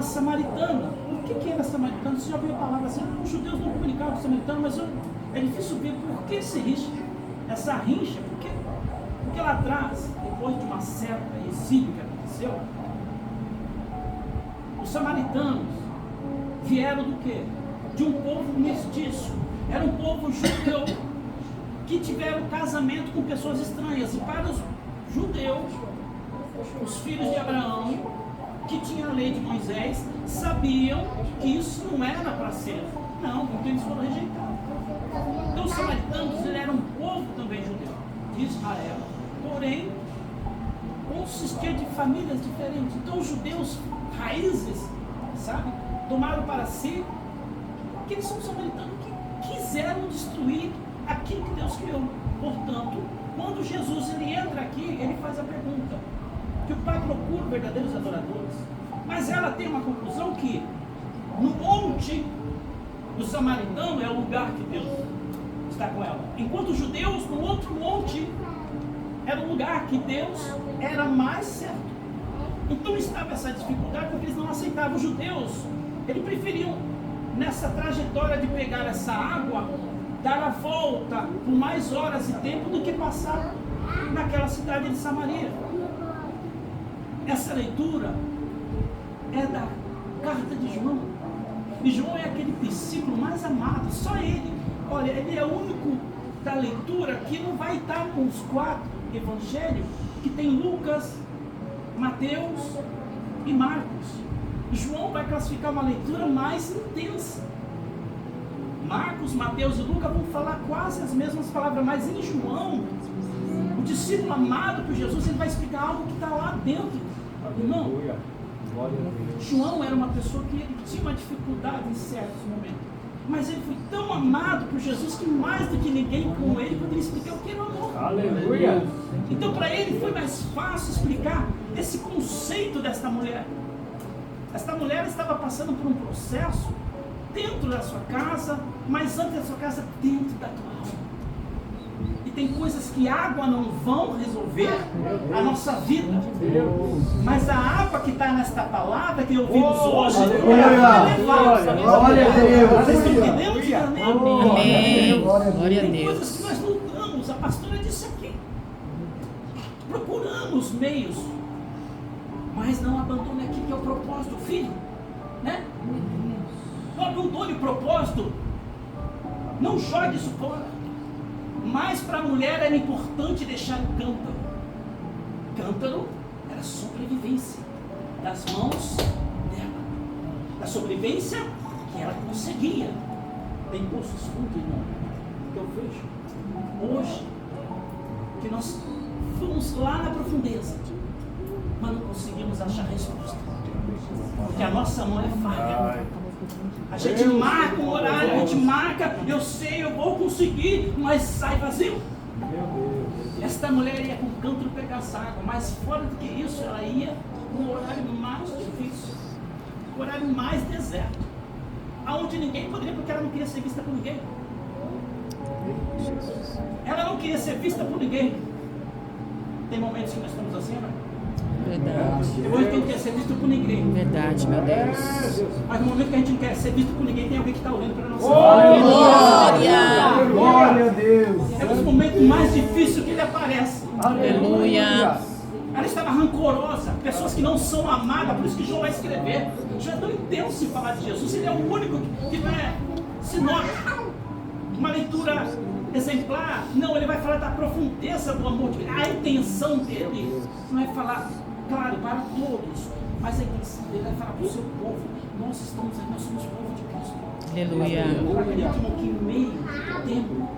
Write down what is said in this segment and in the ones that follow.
samaritana. O que era samaritana? Você já ouviu a palavra assim? Os judeus não comunicavam com os samaritanos, mas é difícil ver por que esse rincha, essa rincha, porque lá atrás, depois de uma certa exílio que aconteceu, os samaritanos vieram do quê? De um povo mestiço. Era um povo judeu que tiveram casamento com pessoas estranhas. E para os judeus, os filhos de Abraão, que tinham a lei de Moisés, sabiam que isso não era para ser. Não, então eles foram rejeitados. Então os samaritanos eram um povo também judeu, de Israel, porém consistia de famílias diferentes. Então os judeus raízes, sabe, tomaram para si que eles são samaritanos que quiseram destruir aquilo que Deus criou. Portanto, quando Jesus ele entra aqui, ele faz a pergunta que o Pai procura verdadeiros adoradores, mas ela tem uma conclusão que no monte do samaritano é o lugar que Deus está com ela, enquanto os judeus no outro monte era o lugar que Deus era mais certo. Então estava essa dificuldade porque eles não aceitavam. Os judeus, eles preferiam nessa trajetória de pegar essa água, dar a volta por mais horas e tempo do que passar naquela cidade de Samaria. Essa leitura é da carta de João. E João é aquele discípulo mais amado, só ele. Olha, ele é o único da leitura que não vai estar com os 4 evangelhos, que tem Lucas, Mateus e Marcos. João vai classificar uma leitura mais intensa. Marcos, Mateus e Lucas vão falar quase as mesmas palavras, mas em João, o discípulo amado por Jesus, ele vai explicar algo que está lá dentro. Irmão, João era uma pessoa que ele tinha uma dificuldade em certos momentos, mas ele foi tão amado por Jesus que mais do que ninguém com ele poderia explicar o que era o amor. Aleluia! Então para ele foi mais fácil explicar esse conceito desta mulher. Esta mulher estava passando por um processo dentro da sua casa, mas antes da sua casa, dentro da tua alma. E tem coisas que água não vão resolver a nossa vida, mas a água que está nesta palavra que ouvimos hoje, vai levar. Glória a Deus. Vocês estão entendendo? Amém. Glória a Tem Deus. coisas que nós lutamos, a pastora disse aqui. Procuramos meios, mas não abandone aquilo que é o propósito, filho, né? Não abandone o propósito, não jogue isso fora. Mas para a mulher era importante deixar o cântaro. Cântaro era sobrevivência das mãos dela, da sobrevivência que ela conseguia. Tem poços fundos, irmão, que eu vejo hoje, que nós fomos lá na profundeza, mas não conseguimos achar resposta, porque a nossa mão é falha. A gente marca um horário, a gente marca, eu sei, eu vou conseguir, mas sai vazio. Esta mulher ia com o cântaro pegar essa água, mas fora do que isso, ela ia no horário mais difícil, o horário mais deserto, aonde ninguém poderia, porque ela não queria ser vista por ninguém. Ela não queria ser vista por ninguém. Tem momentos que nós estamos assim, né? Verdade. Depois tem que quer ser visto por ninguém. Verdade, meu Deus. Mas no momento que a gente não quer ser visto por ninguém, tem alguém que está olhando para nós. Glória! Glória a Deus. É os momentos mais difíceis que ele aparece. Aleluia. Ela estava rancorosa, pessoas que não são amadas, por isso que João vai escrever. João é tão intenso em falar de Jesus, ele é o único que não é sinótico. Uma leitura exemplar, não, ele vai falar da profundeza do amor de Deus. A intenção dele não é falar, claro, para todos, mas a intenção dele é falar para o seu povo. Nós estamos aqui, nós somos povo de Cristo. Aleluia. Eu acredito que em meio tempo,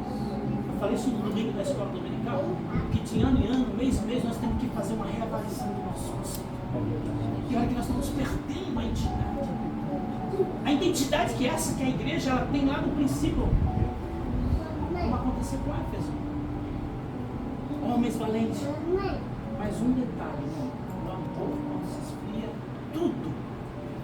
eu falei isso no domingo da escola dominical, que de ano em ano, mês em mês, nós temos que fazer uma reavaliação do nosso conceito. E olha que nós estamos perdendo a identidade. A identidade que essa que a igreja ela tem lá no princípio, como aconteceu com Éfeso. Homens valentes. Mas um detalhe, o amor quando se esfria,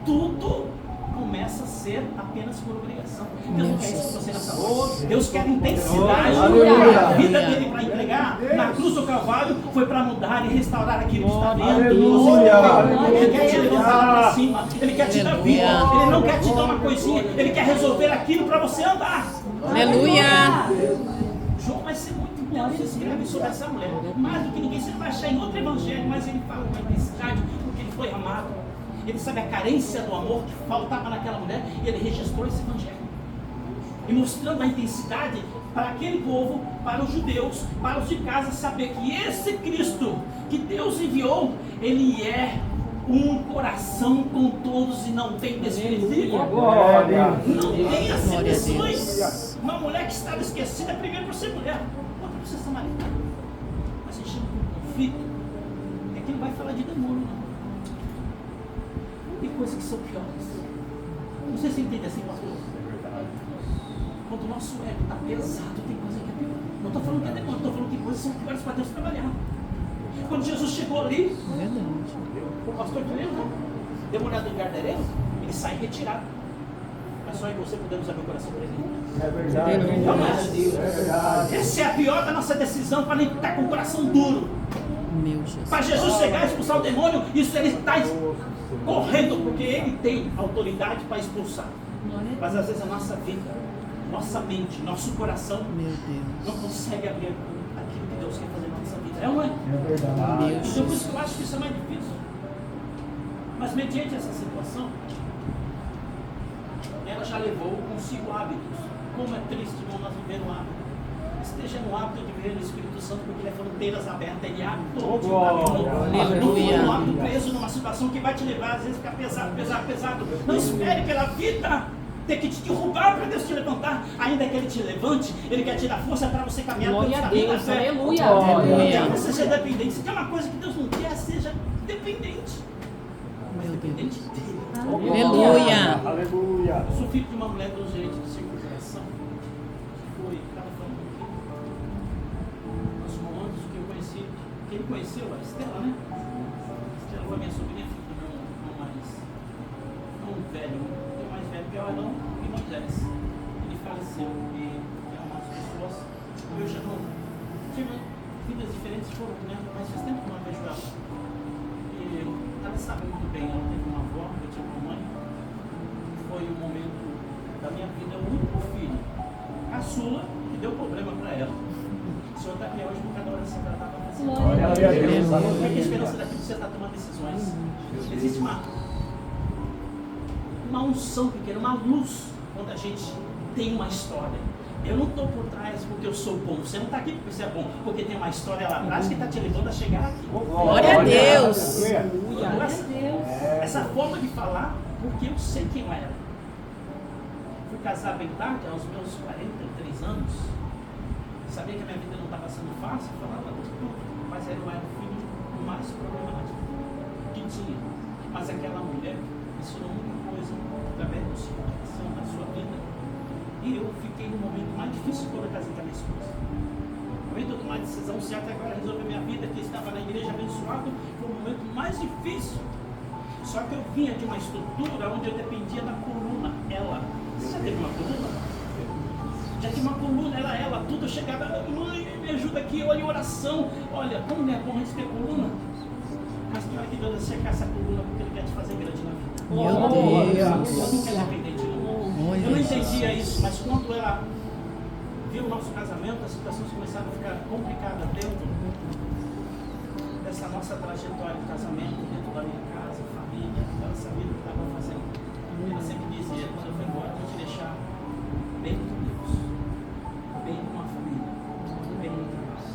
tudo começa a ser apenas por obrigação. Deus não quer isso para você nessa hora. Deus quer intensidade. Aleluia. A vida dele para entregar na cruz do Calvário foi para mudar e restaurar aquilo que está dentro. Aleluia. Ele quer te levantar para cima. Ele quer te dar vida. Ele não quer te dar uma coisinha. Ele quer resolver aquilo para você andar. Aleluia. João vai ser muito bom se escreve sobre essa mulher. Mais do que ninguém, você não vai achar em outro evangelho, mas ele fala com intensidade porque ele foi amado. Ele sabe a carência do amor que faltava naquela mulher e ele registrou esse evangelho. E mostrando a intensidade para aquele povo, para os judeus, para os de casa, saber que esse Cristo que Deus enviou, ele é um coração com todos e não tem desprezo. Não tem acepções. Uma mulher que estava esquecida, primeiro por ser mulher, outra por ser samaritana. Mas se chama de conflito. É que não vai falar de demônio, não. Tem coisas que são piores. Não sei se você entende assim, pastor. Quando o nosso ego está pesado, tem coisa que é pior. Não estou falando que é demônio, estou falando que coisas são piores para Deus trabalhar. Quando Jesus chegou ali, o pastor que lembra, demoniado do Gardareno, ele sai retirado. Mas só eu e você podemos abrir o coração para ele. É verdade. Não, mas essa é a pior da nossa decisão para nem estar com o coração duro. Meu Jesus. Para Jesus chegar e expulsar o demônio, isso ele está correndo, porque ele tem autoridade para expulsar. Mas às vezes a nossa vida, nossa mente, nosso coração Meu Deus. não consegue abrir aquilo que Deus quer fazer na nossa vida. É ou não é? É verdade. Meu Então por isso Jesus. que eu acho que isso é mais difícil. Mas mediante essa situação, ela já levou consigo hábitos. Como é triste não nós viver um hábito. Esteja no hábito de viver no Espírito Santo, porque ele é fronteiras abertas, ele abre todo de Aleluia. não hábito preso numa situação que vai te levar, às vezes, a ficar pesado, pesado, pesado. Não espere pela vida ter que te derrubar para Deus te levantar. Ainda que ele te levante, ele quer te dar força para você caminhar Glória pelo a caminho da Deus, fé. aleluia. Não quer que você seja dependente. Se tem uma coisa que Deus não quer, seja dependente. Mas Meu dependente dele. Aleluia. Aleluia. Eu sou filho de uma mulher do gerente de circunvalação, que foi, estava falando aqui, nós somos antes do que eu conheci, quem ele conheceu, a Estela, né? Estela foi minha sobrinha, filha do meu irmão mais, não velho, o mais velho que é o Arão e Moisés. Ele faleceu e é umas pessoas, eu já não tive vidas diferentes, foram, né? Mas faz tempo que eu não vejo ela. E ela sabe muito bem, ela teve uma avó, eu tinha uma mãe. Foi um momento da minha vida, o único filho, caçula, que deu problema para ela. O Senhor está aqui hoje por cada oração que ela estava fazendo. Glória a Deus. Qual é a esperança daquilo que você está tomando decisões? Existe uma unção pequena, uma luz, quando a gente tem uma história. Eu não estou por trás porque eu sou bom. Você não está aqui porque você é bom, porque tem uma história lá atrás que está te levando a chegar aqui. Glória a Deus. Essa forma de falar, porque eu sei quem eu era. Fui casar bem tarde, aos meus 43 anos. Sabia que a minha vida não estava sendo fácil, falava tudo, mas eu era o filho mais problemático que tinha. Mas aquela mulher ensinou muita coisa através da sua coração, da sua vida. E eu fiquei no momento mais difícil quando eu casei com a minha esposa. No momento de tomar a decisão certa, agora resolver minha vida, que estava na igreja abençoado, foi o momento mais difícil. Só que eu vinha de uma estrutura onde eu dependia da coluna, ela. Você já teve uma coluna? Já tinha uma coluna, ela, tudo. Eu chegava, mãe, me ajuda aqui, olha, oração. Olha, como não é bom a gente ter coluna? Mas tem hora que Deus vai cercar essa coluna porque Ele quer te fazer grande na vida. Meu Deus. Eu nunca era dependente, não. Eu não entendia isso, mas quando ela viu o nosso casamento, as situações começaram a ficar complicadas dentro dessa nossa trajetória de casamento, dentro da minha casa, família. Ela sabia o que estava fazendo. Ela sempre dizia, quando eu for embora, eu vou te deixar bem com Deus, bem com a família, bem no trabalho.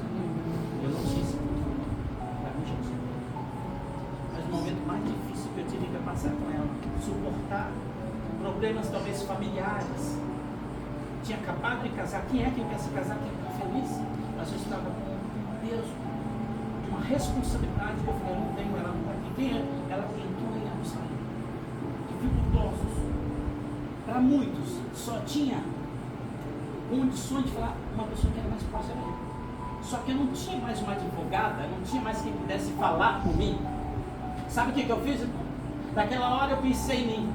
Eu não tinha esse futuro, para mim já tinha. Mas o momento mais difícil que eu tive que passar com ela, suportar problemas talvez familiares. Tinha acabado de casar. Quem é que quer se casar, quer ficar feliz? Mas eu estava com um peso de uma responsabilidade que eu falei, eu não tenho, ela não está aqui. Quem é? Ela entrou em Jerusalém. Dificultosos. Para muitos, só tinha condições de falar uma pessoa que era mais próxima a ele. Só que eu não tinha mais uma advogada, não tinha mais quem pudesse falar por mim. Sabe o que eu fiz, irmão? Naquela hora eu pensei em mim.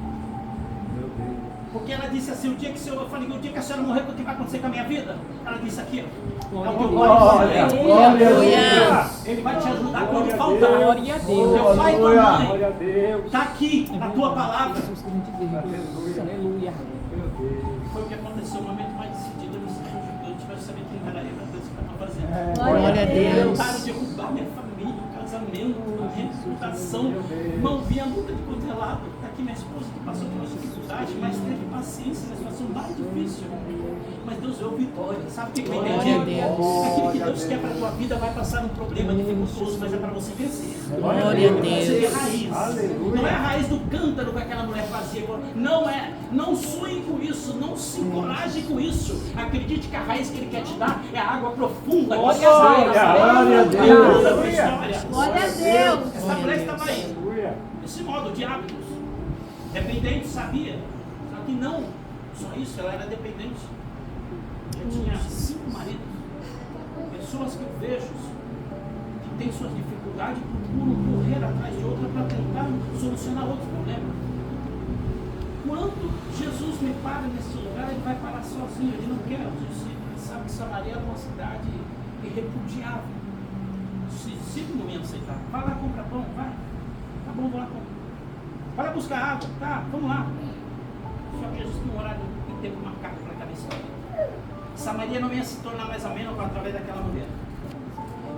Meu Deus. Porque ela disse assim, o dia que eu falei, o dia que a senhora morrer, o que vai acontecer com a minha vida? Ela disse aqui, ó. É o teu pai. Aleluia. Ele vai te ajudar quando faltar. Glória a Deus. Teu pai e tua Glória mãe. a Deus. Está aqui a tua palavra. Aleluia. Foi o que aconteceu, o momento mais decidido. Eu me senti um judeu, tivesse saber quem era ele, para que eu estou fazendo. Glória a Deus. Tentaram derrubar minha família, o casamento, a reputação. Não via luta de quanto é lado. Está aqui minha esposa que passou por uma dificuldade, mas teve paciência na situação mais difícil. Mas Deus deu vitória. Sabe o que eu entendi? Glória a Deus. Aquilo que Deus quer para a tua vida vai passar um problema dificultoso, mas é para você vencer. Glória a Você é Deus. raiz. Aleluia. Não é a raiz do cântaro que aquela mulher fazia. Não é. Não sonhe com isso. Não se encoraje com isso. Acredite que a raiz que Ele quer te dar é a água profunda. Glória a Deus. Muda a tua história. Glória a Deus. Essa mulher estava aí. Aleluia. Esse modo de hábitos. Dependente, sabia. Só que não só isso, ela era dependente. Eu tinha 5 maridos. Pessoas que eu vejo que têm suas dificuldades procuram correr atrás de outra para tentar solucionar outro problema. Quando Jesus me para nesse lugar, Ele vai parar sozinho. Ele não quer os discípulos. Ele sabe que Samaria era uma cidade irrepudiável. Os discípulos não iam aceitar. Vai lá comprar pão, vai. Tá bom, vou lá comprar. Vai lá buscar água, tá, vamos lá. Só que Jesus tem um horário e tempo marcado para cada história. Samaria não ia se tornar mais amena através daquela mulher.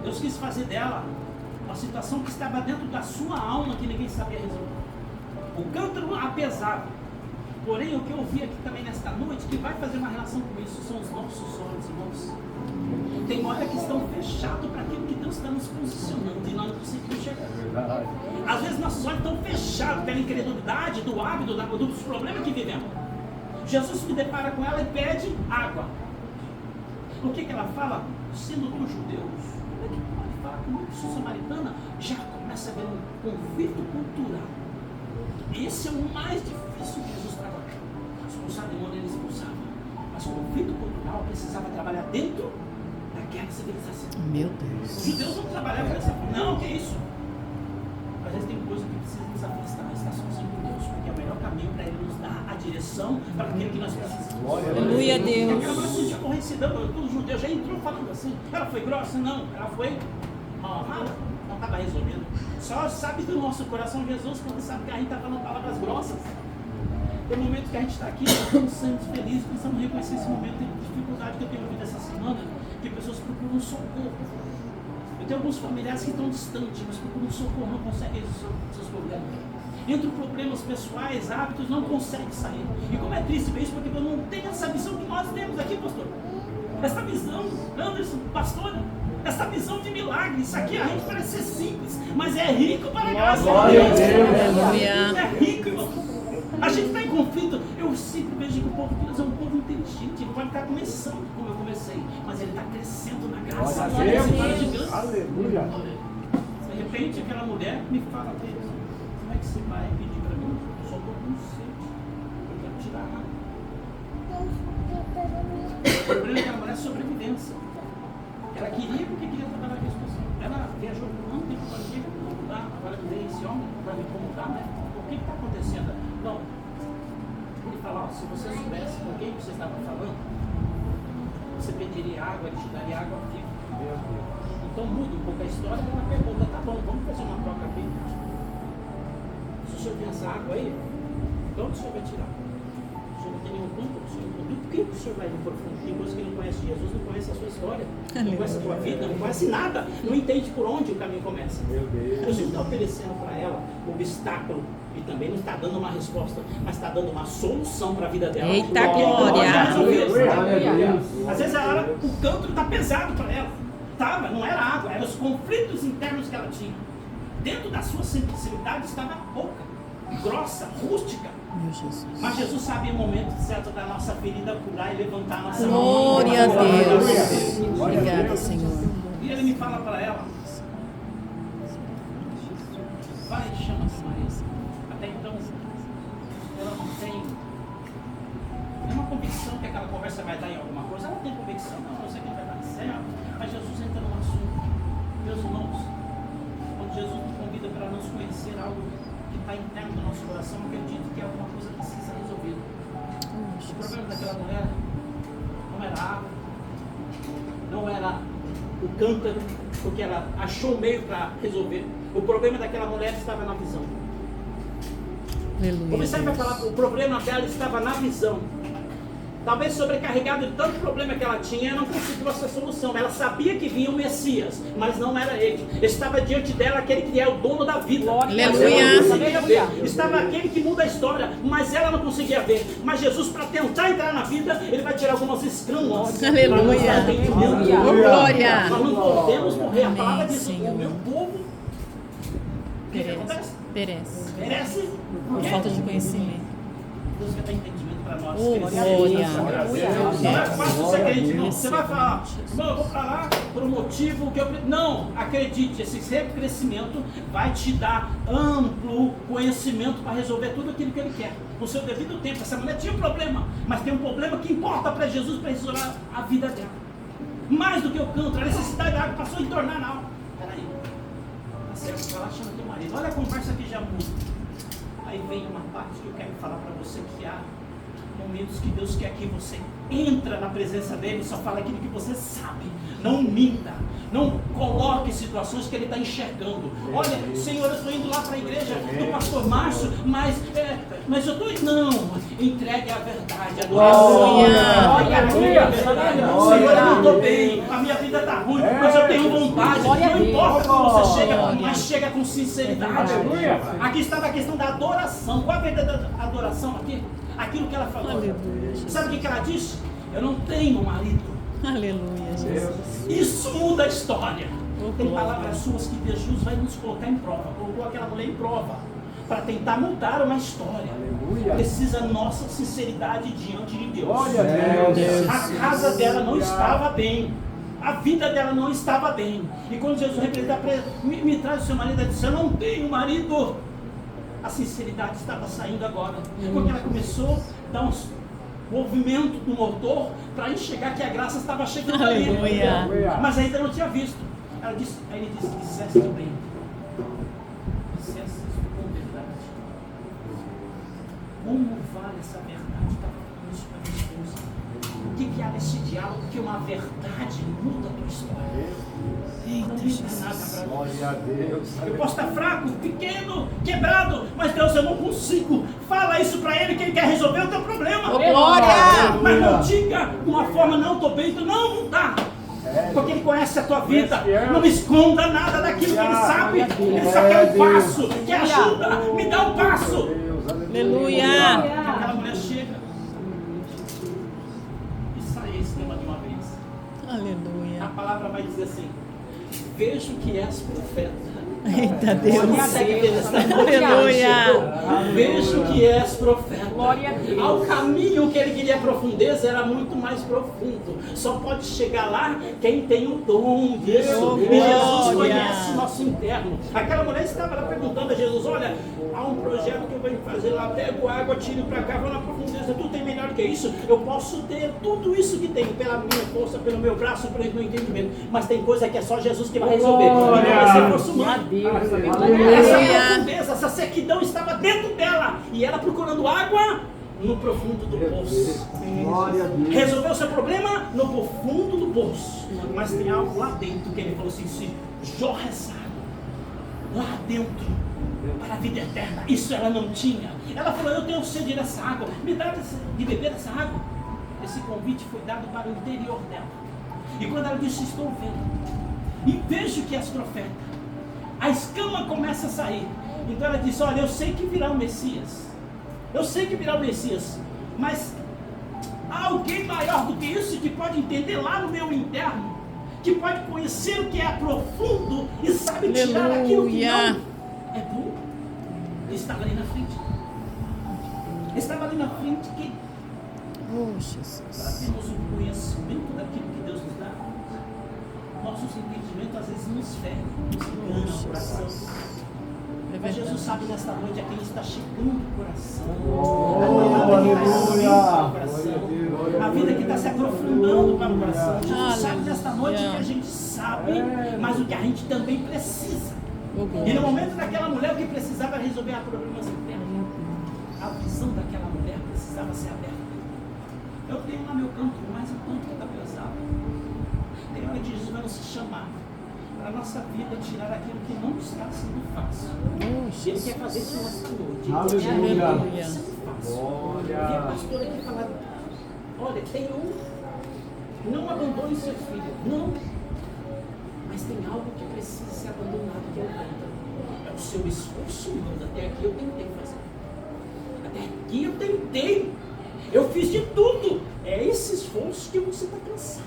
Deus quis fazer dela uma situação que estava dentro da sua alma que ninguém sabia resolver. O cântaro apesava. Porém, o que eu vi aqui também nesta noite, que vai fazer uma relação com isso, são os nossos olhos, irmãos. Tem hora que estão fechados para aquilo que Deus está nos posicionando e nós não conseguimos chegar. Às vezes nossos olhos estão fechados pela incredulidade, do hábito, dos problemas que vivemos. Jesus se depara com ela e pede água. O que ela fala? Sendo dos judeus, como é que pode falar comigo que sou samaritana? Já começa a haver um conflito cultural. Esse é o mais difícil que Jesus trabalha. Expulsar demônio, ele expulsava. Mas o conflito cultural precisava trabalhar dentro daquela civilização. Meu Os Deus. judeus não trabalhavam dessa forma. Não, que isso? Às vezes tem coisa que precisa nos afastar, estar sozinho com Deus, porque é o melhor caminho para Ele nos dar a direção para aquilo que nós precisamos. Aleluia a Aquela Deus. mulher se sentiu aborrecida, todo judeu já entrou falando assim. Ela foi grossa? Não. Ela foi mal amada? Não estava resolvendo. Só sabe do nosso coração Jesus quando sabe que a gente está falando palavras grossas. Tem momentos que a gente está aqui, nós estamos sendo felizes, precisamos reconhecer esse momento de dificuldade que eu tenho ouvido essa semana, que pessoas procuram socorro. Eu tenho alguns familiares que estão distantes, mas procuram socorro, não conseguem resolver seus problemas. Entre problemas pessoais, hábitos, não consegue sair. E como é triste ver isso, porque eu não tenho essa visão que nós temos aqui, pastor. Essa visão, Anderson, pastora, essa visão de milagre. Isso aqui a gente parece ser simples, mas é rico para a graça de Deus. Aleluia. É rico, irmão. A gente está em conflito. Eu sempre vejo que o povo de Deus é um povo inteligente. Ele vai estar começando como eu comecei, mas ele está crescendo na graça. Glória a Deus. Glória de Deus. Aleluia. De repente, aquela mulher me fala dele: como é que você vai pedir para mim? Eu só estou com sede. Eu quero tirar a água. O problema daquela mulher é sobrevivência. Ela queria porque queria trabalhar com a situação. Ela viajou por um tempo para vir como dá. Agora veio esse homem para ver como dá, né? O que está acontecendo? Não. Ele fala: ó, se você soubesse com quem você estava falando, você pediria água, ele te daria água viva. Então muda um pouco a história. Ela pergunta: tá bom, vamos fazer uma troca aqui. Se o senhor tem essa água aí, de onde o senhor vai tirar? O senhor não tem nenhum ponto? O senhor não tem. Por que o senhor vai no profundo? Tem coisa que não conhece Jesus, não conhece a sua história, não conhece a tua vida, não conhece nada, não entende por onde o caminho começa. Meu Deus. Jesus está oferecendo para ela o obstáculo e também não está dando uma resposta, mas está dando uma solução para a vida dela. Eita, Porque ele pode glória. resolver. Glória a Deus. Às vezes o cântaro está pesado para ela. Tava, não era água, eram os conflitos internos que ela tinha. Dentro da sua sensibilidade estava pouca, grossa, rústica. Meu Jesus. Mas Jesus sabia o momento certo da nossa ferida curar e levantar a nossa Glória a mão. Deus. Obrigada, Senhor. E ele me fala para ela: vai, chama essa Maria. Até então, ela não tem nenhuma convicção que aquela conversa vai dar em alguma coisa. Ela tem convicção, não, eu sei que vai dar certo. Mas Jesus entra no assunto. Meus irmãos, quando Jesus nos convida para nos conhecer algo que está interno do nosso coração, eu acredito que alguma coisa precisa resolver. canta porque ela achou um meio para resolver. O problema daquela mulher estava na visão. Aleluia. Observe a palavra, o problema dela estava na visão. Talvez sobrecarregado de tanto problema que ela tinha, ela não conseguiu essa solução. Ela sabia que vinha o Messias, mas não era ele. Estava diante dela aquele que é o dono da vida. Aleluia. Mas ela não conseguia ver. Estava aquele que muda a história, mas ela não conseguia ver. Mas Jesus, para tentar entrar na vida, ele vai tirar algumas escamas. Aleluia. Oh, glória. Nós não podemos morrer. A palavra Amém, diz: Senhor. o meu povo. O que acontece? Perece. Merece. Por falta de conhecimento. Deus quer dar entendimento para nós. Oh, glória. Não é fácil você acreditar, não. Você vai falar, irmão, eu vou para lá por um motivo que eu... Não, acredite, esse sempre crescimento vai te dar amplo conhecimento para resolver tudo aquilo que ele quer. No seu devido tempo, essa mulher tinha um problema, mas tem um problema que importa para Jesus, para resolver a vida dela. Mais do que o canto, a necessidade da água passou a entornar na alma. Peraí, tá certo, vai lá, chama teu marido. Olha a conversa que já muda. Aí vem uma parte que eu quero falar para você, que há momentos que Deus quer que você entra na presença dele e só fala aquilo que você sabe. Não minta, não coloque situações que ele está enxergando. Olha, Senhor, eu estou indo lá para a igreja do pastor Márcio, mas eu estou indo. Não, entregue a verdade. Senhor, eu não estou bem, a minha vida está ruim, mas eu tenho vontade. Não importa como você chega, mas chega com sinceridade. Aqui estava a questão da adoração. Qual a verdadeira adoração aqui? Aquilo que ela falou. Aleluia, Sabe o que ela disse? Eu não tenho marido. Aleluia, Jesus. Isso muda a história. Tem glória. palavras suas que Jesus vai nos colocar em prova. Colocou aquela mulher em prova para tentar mudar uma história. Precisa nossa sinceridade diante de Deus. A casa dela não estava bem. A vida dela não estava bem. E quando Jesus representa para ela, me traz o seu marido, ela disse: eu não tenho marido. A sinceridade estava saindo agora. Porque ela começou a dar uns movimento do motor para enxergar que a graça estava chegando ali. Aleluia. Mas ainda não tinha visto. Ela disse, aí ele disse: disseste bem. Disseste com verdade. Como vale essa verdade? Estava falando isso para a minha esposa. O que há nesse diálogo? Porque uma verdade muda a tua história. Não grita nada para Deus. Eu posso estar fraco, pequeno, quebrado, mas Deus, eu não consigo. Fala isso para ele, que ele quer resolver o teu problema. Oh, glória! Mas não diga de uma forma: não estou bem, não dá. Porque ele conhece a tua vida. Não esconda nada daquilo que ele sabe. Ele só quer um passo, quer ajuda. Me dá um passo. Aleluia. Aquela mulher chega e sai esse tema de uma vez. Aleluia. A palavra vai dizer assim: vejo que és profeta. Eita Deus. Aleluia. Vejo que és profeta. Glória a Deus. Ao caminho que ele queria profundeza era muito mais profundo. Só pode chegar lá quem tem o dom disso. E Jesus conhece o nosso interno. Aquela mulher estava lá perguntando a Jesus: olha, há um projeto que eu venho fazer lá, pego água, tiro para cá, vou na profundeza. Tu tem melhor que isso? Eu posso ter tudo isso que tenho pela minha força, pelo meu braço, pelo meu entendimento. Mas tem coisa que é só Jesus que vai resolver. E não vai ser força humana. Essa profundeza, essa sequidão estava dentro dela. E ela procurando água no profundo do poço. Resolveu o seu problema no profundo do poço. Mas tem algo lá dentro que ele falou assim: se jorra essa água lá dentro para a vida eterna. Isso ela não tinha. Ela falou: eu tenho sede dessa água, me dá de beber essa água. Esse convite foi dado para o interior dela. E quando ela disse: estou vendo e vejo que és profeta, a escama começa a sair. Então ela disse: olha, eu sei que virá o Messias. Eu sei que virá o Messias. Mas há alguém maior do que isso, que pode entender lá no meu interno, que pode conhecer o que é profundo e sabe tirar aquilo que não é bom. Ele estava ali na frente. Estava ali na frente que Oh, Jesus. para termos o conhecimento daquilo que Deus nos dá, nossos entendimentos às vezes nos ferem, nos enganam o coração. Mas Jesus sabe nesta noite a quem está chegando o coração. A vida que está subindo para o coração. A vida que está se aprofundando para o coração. Jesus sabe nesta noite que a gente sabe, mas o que a gente também precisa. E no momento daquela mulher, o que precisava resolver problemas internos. A visão daquela mulher precisava ser aberta. Eu tenho lá meu canto, mas o canto que está pesado. Tem hora que Jesus vai nos chamar para a nossa vida, tirar aquilo que não está sendo fácil. Oh, Ele quer fazer isso nessa noite. Aleluia. Não está sendo fácil. Glória. E a pastora aqui falar, olha, tem não abandone seu filho, não. Mas tem algo que precisa ser abandonado, que é o cântaro. É o seu esforço, irmãos. Até aqui eu tentei fazer. Até aqui eu tentei. Eu fiz de tudo. É esse esforço que você está cansado.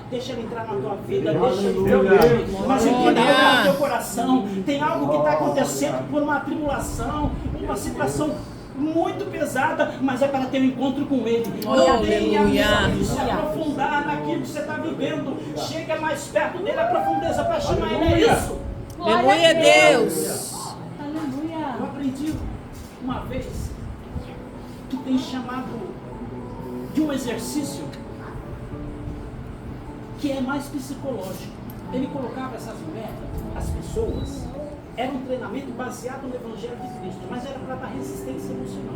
Deixa ele entrar na tua vida, deixa ele entrar. Mas entenda no teu coração. Tem algo que está acontecendo por uma tribulação, uma situação muito pesada, mas é para ter um encontro com Ele. Não tenha medo de se aprofundar naquilo que você está vivendo. Chega mais perto dele, a profundeza para chamar Ele. É isso. Aleluia, Deus. Eu aprendi uma vez que tem chamado de um exercício que é mais psicológico. Ele colocava essas metas, as pessoas. Era um treinamento baseado no Evangelho de Cristo, mas era para dar resistência emocional.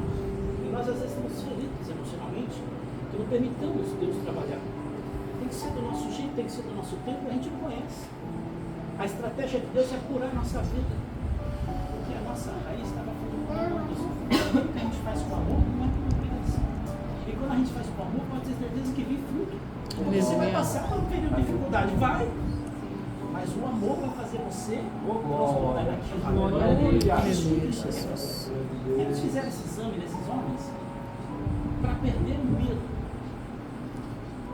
E nós às vezes estamos feridos emocionalmente, que não permitamos Deus trabalhar. Tem que ser do nosso jeito, tem que ser do nosso tempo, a gente não conhece. A estratégia de Deus é curar a nossa vida. Porque a nossa raiz estava falando isso. O que a gente faz com amor não é com obrigação. E quando a gente faz com amor, pode ter certeza que vem fruto. Porque você vai passar por um período de dificuldade, vai. Mas o amor vai fazer você transformar naquilo. Aleluia, Jesus. Eles fizeram esse exame nesses homens para perder o medo.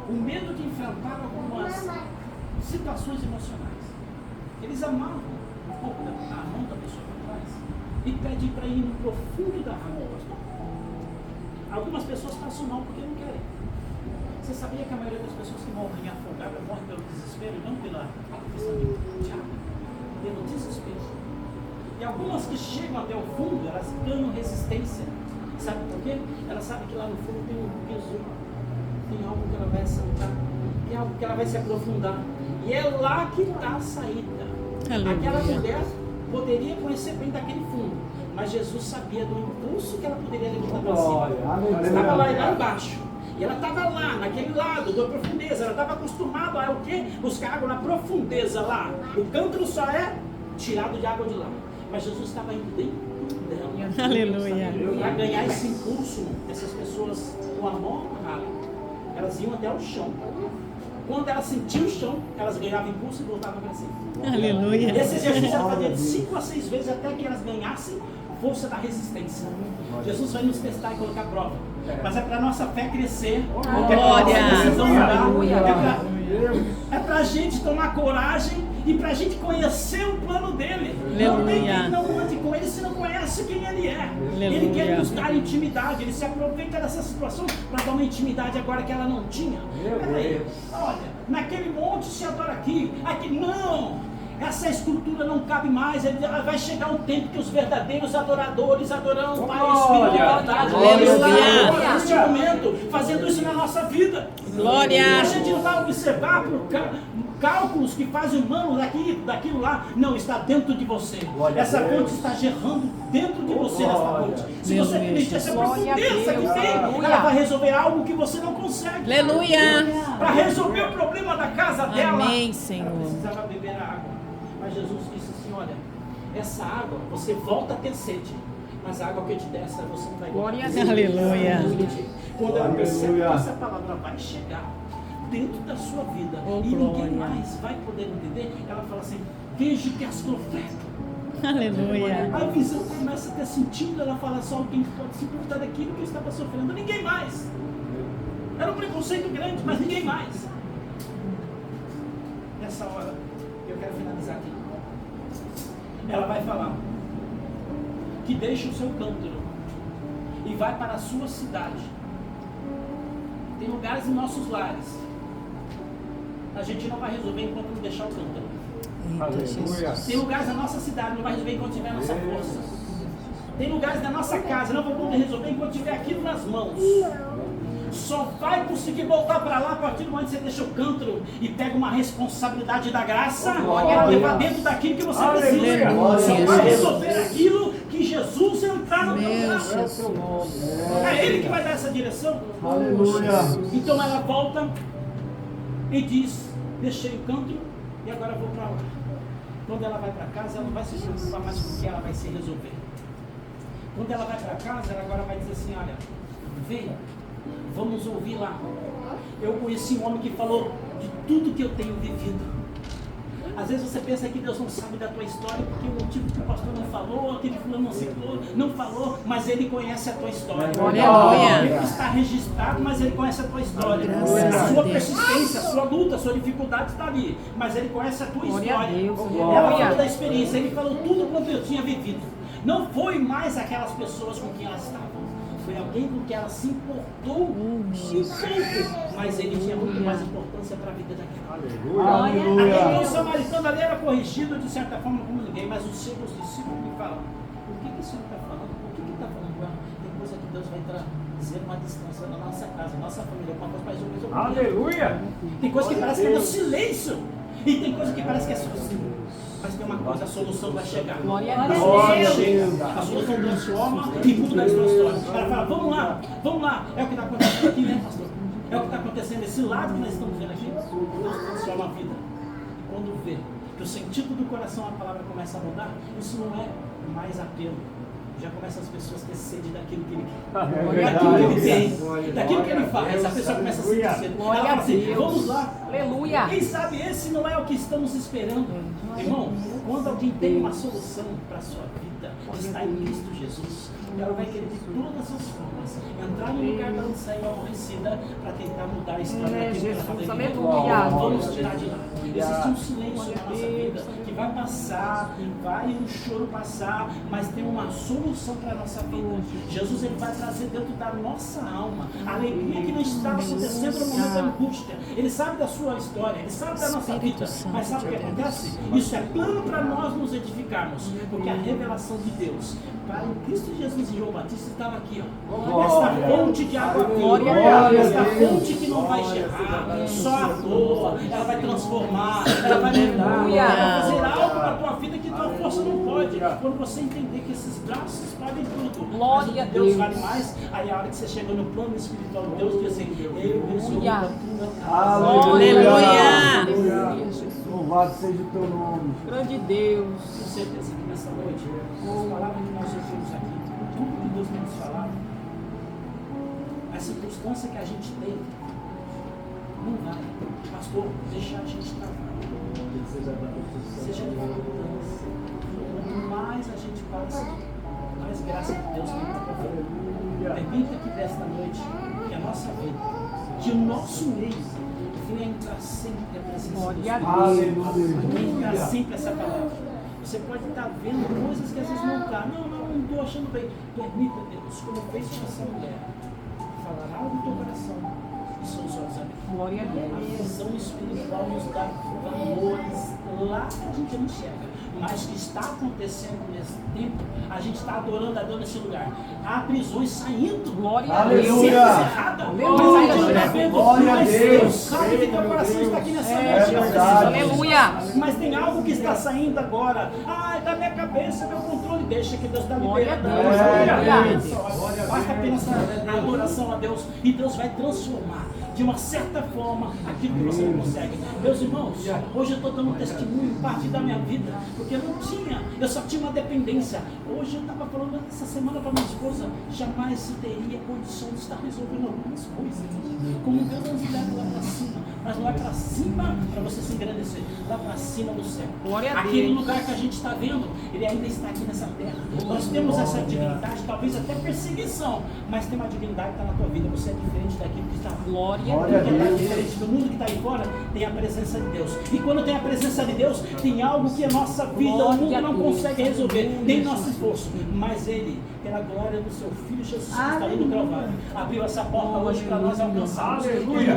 O medo de enfrentar algumas situações emocionais. Eles amavam um pouco a mão da pessoa para trás e pedem para ir no profundo da rama. Algumas pessoas passam mal porque não querem. Você sabia que a maioria das pessoas que morrem afogadas morrem pelo desespero e não pela questão de diabo? Pelo desespero. E algumas que chegam até o fundo, elas ganham resistência. Sabe por quê? Elas sabem que lá no fundo tem um tesouro. Tem algo que ela vai assentar. Tem algo que ela vai se aprofundar. E é lá que está a saída. Aleluia. Aquela mulher poderia conhecer bem daquele fundo. Mas Jesus sabia do impulso que ela poderia levantar para cima. Ela estava lá embaixo. E ela estava lá, naquele lado da profundeza. Ela estava acostumada a o quê? Buscar água na profundeza lá. O cântaro só é tirado de água de lá. Mas Jesus estava indo dentro dela. Aleluia. Para ganhar esse impulso, essas pessoas com a mão amarrada, elas iam até o chão. Quando elas sentiam o chão, elas ganhavam impulso e voltavam para cima. Aleluia. Esse exercício ela fazia de 5 a 6 vezes até que elas ganhassem força da resistência. Jesus vai nos testar e colocar prova. Mas é para a nossa fé crescer. Glória. É para a gente tomar coragem e para a gente conhecer o plano dele. Não tem quem não ande com ele se não conhece quem ele é. Ele quer nos dar intimidade. Ele se aproveita dessa situação para dar uma intimidade agora que ela não tinha. Peraí, olha, naquele monte se adora aqui. Não! Essa escultura não cabe mais. Vai chegar um tempo que os verdadeiros adoradores adorarão o Pai e o Espírito de verdade. Aleluia. Neste momento, fazendo isso na nossa vida. Glória. A gente não vai observar por cálculos que fazem humanos daquilo lá. Não, está dentro de você. Essa fonte está gerando dentro de você nessa fonte. Se você permitir essa profundeza que tem, ela vai resolver algo que você não consegue. Aleluia. Para resolver o problema da casa dela, Amém, Senhor. ela precisava beber a água. Mas Jesus disse assim, olha, essa água, você volta a ter sede, mas a água que eu te der, essa você não vai ter. Glória a Deus. Aleluia. Quando ela percebe que essa palavra vai chegar dentro da sua vida e ninguém mais vai poder entender, ela fala assim, vejo que és profeta. Aleluia. A visão começa a ter sentido, ela fala só alguém que pode se importar daquilo que eu estava sofrendo, ninguém mais. Era um preconceito grande, mas ninguém mais. Nessa hora, eu quero finalizar aqui. Ela vai falar que deixa o seu cântaro e vai para a sua cidade. Tem lugares em nossos lares. A gente não vai resolver enquanto não deixar o cântaro. Tem lugares na nossa cidade, não vai resolver enquanto tiver a nossa força. Tem lugares na nossa casa, não vou poder resolver enquanto tiver aquilo nas mãos. Só vai conseguir voltar para lá a partir do momento que você deixa o cântaro e pega uma responsabilidade da graça para levar dentro daquilo que você precisa. Só vai resolver aquilo que Jesus entrar no teu coração. É Ele que vai dar essa direção. Aleluia. Então ela volta e diz deixei o canto e agora vou para lá. Quando ela vai para casa, ela não vai se preocupar mais com o que ela vai se resolver. Quando ela vai para casa, ela agora vai dizer assim, olha, vem, vamos ouvir lá. Eu conheci um homem que falou de tudo que eu tenho vivido. Às vezes você pensa que Deus não sabe da tua história, porque o motivo que o pastor não falou, aquele fulano não citou, não falou, mas ele conhece a tua história. Ele está registrado, mas ele conhece a tua história. A sua persistência, a sua luta, a sua dificuldade está ali, mas ele conhece a tua história. Ela falou da experiência, ele falou tudo quanto eu tinha vivido. Não foi mais aquelas pessoas com quem ela estava. Foi alguém com quem ela se importou um pouco, mas ele tinha muito mais importância para a vida daquela. Aquele samaritano ali era corrigido de certa forma como ninguém, mas os seus discípulos me falam, por que o Senhor está falando? Por que está falando? Tem coisa que Deus vai trazer uma distância na nossa casa, na nossa família, com mais ou menos. Aleluia! Tem coisa que parece que é no silêncio, e tem coisa que parece que é sozinho. Mas tem uma coisa, a solução vai chegar. A solução chega, a solução transforma e muda a sua história. Ela fala, vamos lá. É o que está acontecendo aqui, né, pastor? É o que está acontecendo, esse lado que nós estamos vendo aqui. Deus transforma a vida. E quando vê que o sentido do coração, a palavra começa a mudar, isso não é mais apelo. Já começa as pessoas a ter sede daquilo que ele quer, daquilo que ele tem, daquilo que ele faz. A pessoa começa a sentir sede. Ela fala assim, vamos lá. Aleluia. Quem sabe esse não é o que estamos esperando. Irmão, quando alguém tem uma solução para a sua vida, está em Cristo Jesus, ela vai querer de todas as formas entrar no lugar da onde saiu aborrecida para tentar mudar a história daquilo que ela está vivendo. Aleluia. Vamos tirar de lá. Existe um silêncio na nossa vida que vai passar, vai o choro passar, mas tem uma solução para a nossa vida. Jesus, ele vai trazer dentro da nossa alma a alegria que não estava acontecendo no momento da angústia. Ele sabe da sua história, ele sabe da nossa vida, mas sabe o que acontece? Isso é plano para nós nos edificarmos, porque a revelação de Deus para o Cristo Jesus e João Batista estava aqui, ó. Esta fonte de água viva, esta fonte que não vai gerar só a dor, ela vai transformar, ela vai mudar, ela vai fazer algo na tua vida que tua força não pode. Quando você entender que esses braços podem tudo, mas o que Deus vale mais, aí a hora que você chega no plano espiritual de Deus, diz assim, eu resolvo a tua casa. Aleluia. Louvado seja o teu nome. Grande Deus. Com certeza que nessa noite, as palavras que nós ouvimos aqui, tudo que Deus tem nos falado, a circunstância que a gente tem, não vai, pastor, deixar a gente travar. Seja dificuldade. Quanto mais a gente passa, mais graça de Deus tem para a vida. Permita que desta noite, que a nossa vida, que o nosso meio, venha entrar sempre a presença de Deus. Venha entrar sempre essa palavra. Você pode estar vendo coisas que às vezes não está. Não estou achando bem. Permita, Deus, como fez com essa mulher, falar algo do teu coração e seus olhos abertos. Glória a Deus. A visão espiritual nos dá valores lá que a gente não enxerga, mas que está acontecendo nesse tempo. A gente está adorando a Deus nesse lugar. Há prisões saindo. Glória a Deus. Encerrada. Mas a gente está vendo. Mas Deus sabe que teu coração está aqui nessa noite. Aleluia. Mas tem algo que está saindo agora. Ai, da minha cabeça, meu controle. Deixa que Deus está liberando. Basta apenas a adoração a Deus e Deus vai transformar de uma certa forma aquilo que você não consegue. Meus irmãos, hoje eu estou dando um testemunho, parte da minha vida, porque eu só tinha uma dependência. Hoje eu estava falando essa semana para minha esposa, jamais se teria condição de estar resolvendo algumas coisas. Como Deus nos leva lá para cima, mas não é para cima para você se engrandecer, lá para cima do céu. Aquele lugar que a gente está vendo, ele ainda está aqui nessa terra. Nós temos essa dignidade, talvez até perseguição, mas tem uma dignidade que está na tua vida. Você é diferente daquilo que está lá. Glória. Porque está diferente do mundo que está aí fora, tem a presença de Deus. E quando tem a presença de Deus, tem algo que a nossa vida, o mundo não consegue resolver, nem nosso esforço. Mas Ele, pela glória do Seu Filho Jesus, que está ali no Calvário, abriu essa porta hoje para nós alcançarmos. E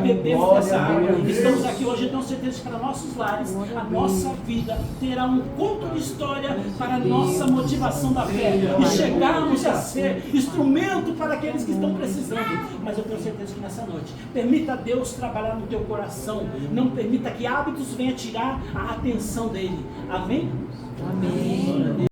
bebemos dessa água. Estamos aqui hoje, eu tenho certeza que para nossos lares, a nossa vida terá um conto de história para a nossa motivação da fé. E chegarmos a ser instrumento para aqueles que estão precisando. Mas eu tenho certeza que nessa noite, permita Deus trabalhar no teu coração. Não permita que hábitos venham tirar a atenção dele. Amém? Amém.